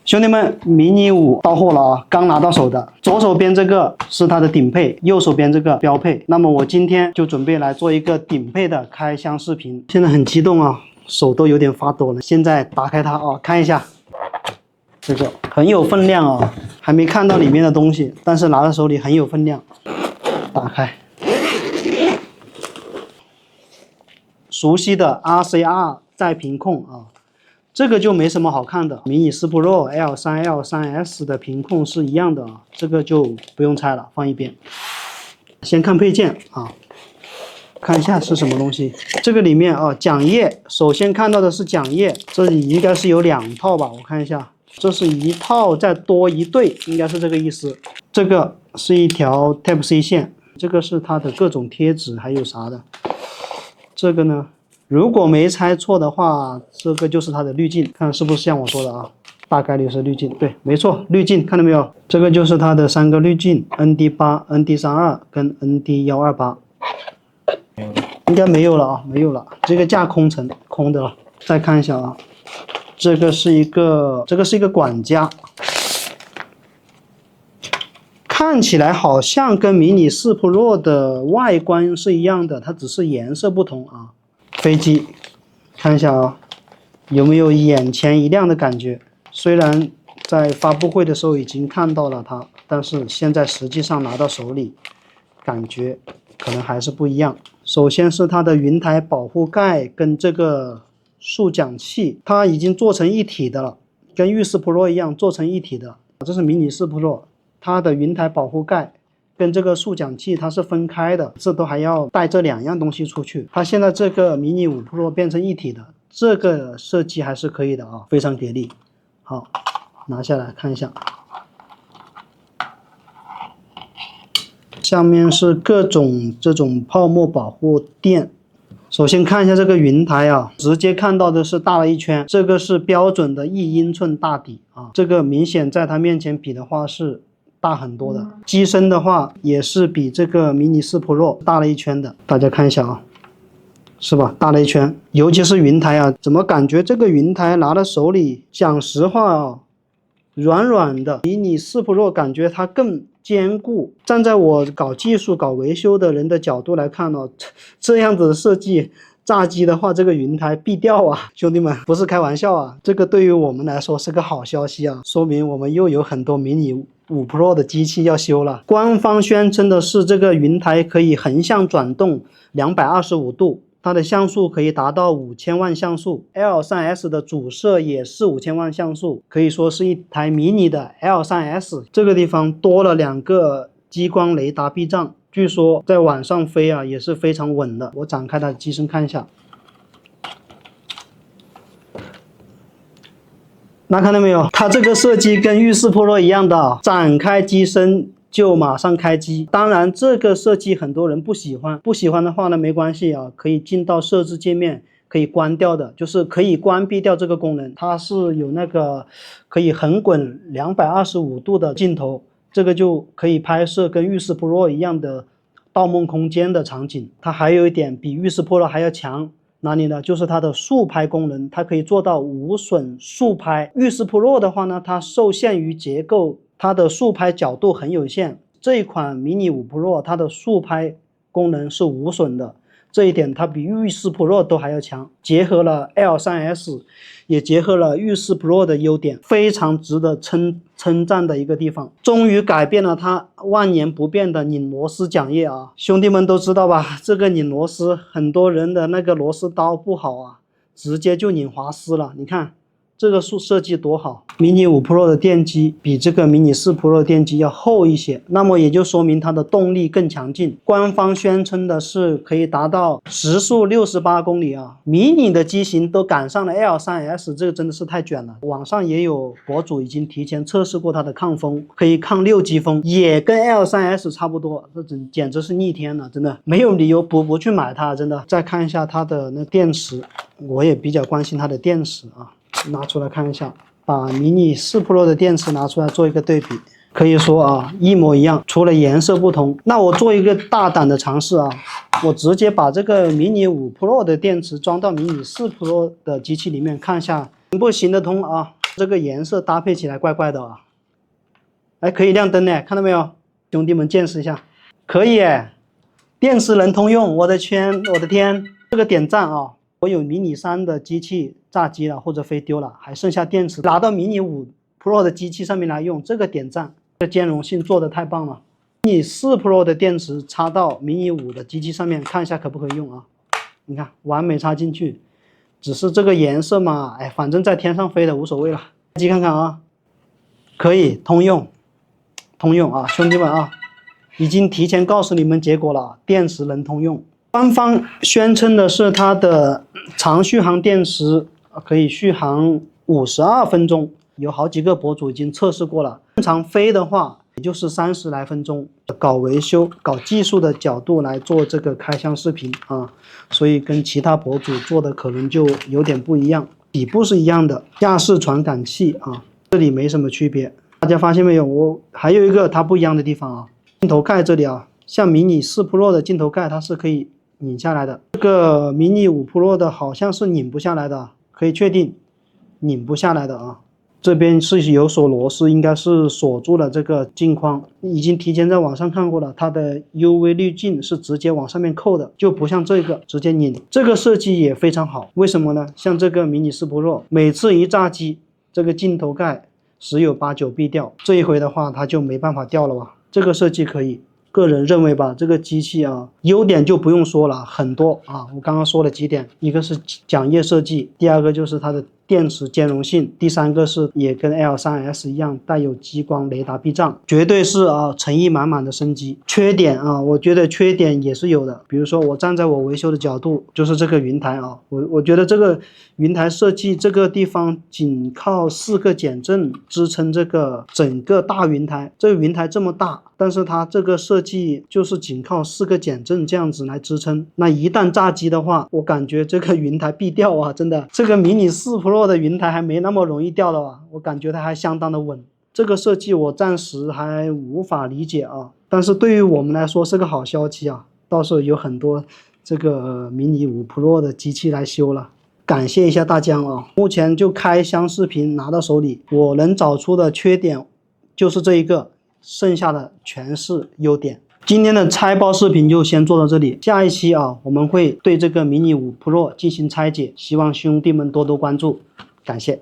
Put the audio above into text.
兄弟们，mini 5到货了啊，刚拿到手的。左手边这个是它的顶配，右手边这个标配。那么我今天就准备来做一个顶配的开箱视频。现在很激动啊，手都有点发抖了。现在打开它啊，看一下，这个很有分量啊，还没看到里面的东西，但是拿在手里很有分量。打开，熟悉的 RCR 再屏控啊。这个就没什么好看的，迷你4 Pro、L3、L3S 的屏控是一样的啊，这个就不用拆了，放一边。先看配件啊，看一下是什么东西。这个里面啊，讲页，首先看到的是讲页，这里应该是有2套吧，我看一下，这是一套再多一对，应该是这个意思。这个是一条 Type-C 线，这个是它的各种贴纸，还有啥的。这个呢？如果没猜错的话，这个就是它的滤镜，看是不是像我说的啊？大概率是滤镜，对，没错，滤镜，看到没有？这个就是它的3个滤镜 ，ND8、ND32 跟 ND128。应该没有了啊，没有了，这个架空的了。再看一下啊，这个是一个管家，看起来好像跟迷你4 Pro 的外观是一样的，它只是颜色不同啊。飞机，看一下啊，有没有眼前一亮的感觉？虽然在发布会的时候已经看到了它，但是现在实际上拿到手里，感觉可能还是不一样。首先是它的云台保护盖跟这个速讲器，它已经做成一体的了，跟御4 Pro 一样做成一体的。这是迷你4 Pro， 它的云台保护盖跟这个速讲器它是分开的，这都还要带这2样东西出去。它现在这个迷你5 Pro 变成一体的，这个设计还是可以的啊，非常给力。好，拿下来看一下，下面是各种这种泡沫保护垫。首先看一下这个云台啊，直接看到的是大了一圈，这个是标准的1英寸大底啊，这个明显在它面前比的话是大很多的。机身的话也是比这个迷你4 Pro 大了一圈的，大家看一下啊，是吧？大了一圈，尤其是云台啊，怎么感觉这个云台拿到手里，讲实话啊，软软的。迷你4 Pro 感觉它更坚固。站在我搞技术、搞维修的人的角度来看呢，这样子的设计，炸机的话，这个云台必掉啊，兄弟们，不是开玩笑啊，这个对于我们来说是个好消息啊，说明我们又有很多迷你5 Pro 的机器要修了。官方宣称的是这个云台可以横向转动225度，它的像素可以达到5000万像素。L3S 的主摄也是5000万像素，可以说是一台迷你的 L3S。这个地方多了2个激光雷达避障，据说在晚上飞啊也是非常稳的。我展开它的机身看一下，那看到没有？它这个设计跟御4 Pro 一样的，展开机身就马上开机。当然这个设计很多人不喜欢，不喜欢的话呢没关系啊，可以进到设置界面可以关掉的，就是可以关闭掉这个功能。它是有那个可以横滚225度的镜头，这个就可以拍摄跟御4 Pro 一样的盗梦空间的场景。它还有一点比御4 Pro 还要强，哪里呢？就是它的速拍功能，它可以做到无损速拍。御4 Pro 的话呢，它受限于结构，它的速拍角度很有限。这一款迷你5 Pro 它的速拍功能是无损的，这一点它比御4 Pro 都还要强。结合了 L3S， 也结合了御4 Pro 的优点，非常值得称赞的一个地方。终于改变了它万年不变的拧螺丝讲页啊，兄弟们都知道吧？这个拧螺丝，很多人的那个螺丝刀不好啊，直接就拧滑丝了。你看这个设计多好！迷你5 Pro 的电机比这个迷你4 Pro 的电机要厚一些，那么也就说明它的动力更强劲。官方宣称的是可以达到时速68公里啊，迷你的机型都赶上了 L3S， 这个真的是太卷了。网上也有博主已经提前测试过它的抗风，可以抗6级风，也跟 L3S 差不多，这简直是逆天了，真的没有理由不去买它，真的。再看一下它的那电池，我也比较关心它的电池啊。拿出来看一下，把迷你4 Pro 的电池拿出来做一个对比，可以说啊一模一样，除了颜色不同。那我做一个大胆的尝试啊，我直接把这个迷你5 Pro 的电池装到迷你4 Pro 的机器里面看一下行不行得通啊。这个颜色搭配起来怪怪的啊。哎，可以亮灯呢，看到没有？兄弟们见识一下，可以哎，电池能通用，我的天，这个点赞啊！我有迷你3的机器炸机了或者飞丢了，还剩下电池，拿到迷你5 Pro 的机器上面来用，这个点赞，这兼容性做的太棒了。迷你4 Pro 的电池插到迷你5的机器上面，看一下可不可以用啊？你看完美插进去，只是这个颜色嘛，哎，反正在天上飞的无所谓了。开机看看啊，可以通用啊，兄弟们啊，已经提前告诉你们结果了，电池能通用。官方宣称的是它的长续航电池可以续航52分钟，有好几个博主已经测试过了。正常飞的话，也就是30来分钟。搞维修、搞技术的角度来做这个开箱视频啊，所以跟其他博主做的可能就有点不一样。底部是一样的，亚式传感器啊，这里没什么区别。大家发现没有？我还有一个它不一样的地方啊，镜头盖这里啊，像迷你4 Pro 的镜头盖它是可以拧下来的，这个迷你5 Pro 的好像是拧不下来的，可以确定拧不下来的啊。这边是有锁螺丝，应该是锁住了这个镜框，已经提前在网上看过了，它的 UV 滤镜是直接往上面扣的，就不像这个直接拧。这个设计也非常好，为什么呢？像这个迷你4 Pro 每次一炸机，这个镜头盖十有八九必掉，这一回的话它就没办法掉了吧，这个设计可以。个人认为吧，这个机器啊，优点就不用说了，很多啊。我刚刚说了几点，一个是桨叶设计，第二个就是它的电池兼容性，第三个是也跟 L3S 一样带有激光雷达避障，绝对是啊诚意满满的升级。缺点啊，我觉得缺点也是有的，比如说我站在我维修的角度，就是这个云台啊，我觉得这个云台设计这个地方仅靠4个减震支撑这个整个大云台，这个云台这么大，但是它这个设计就是仅靠4个减震这样子来支撑，那一旦炸机的话，我感觉这个云台必掉啊，真的，这个迷你4 Pro 的云台还没那么容易掉的啊，我感觉它还相当的稳。这个设计我暂时还无法理解啊，但是对于我们来说是个好消息啊，到时候有很多这个迷你5 Pro 的机器来修了。感谢一下大家啊，目前就开箱视频拿到手里，我能找出的缺点就是这一个，剩下的全是优点。今天的拆包视频就先做到这里，下一期啊，我们会对这个迷你5 Pro 进行拆解，希望兄弟们多多关注，感谢。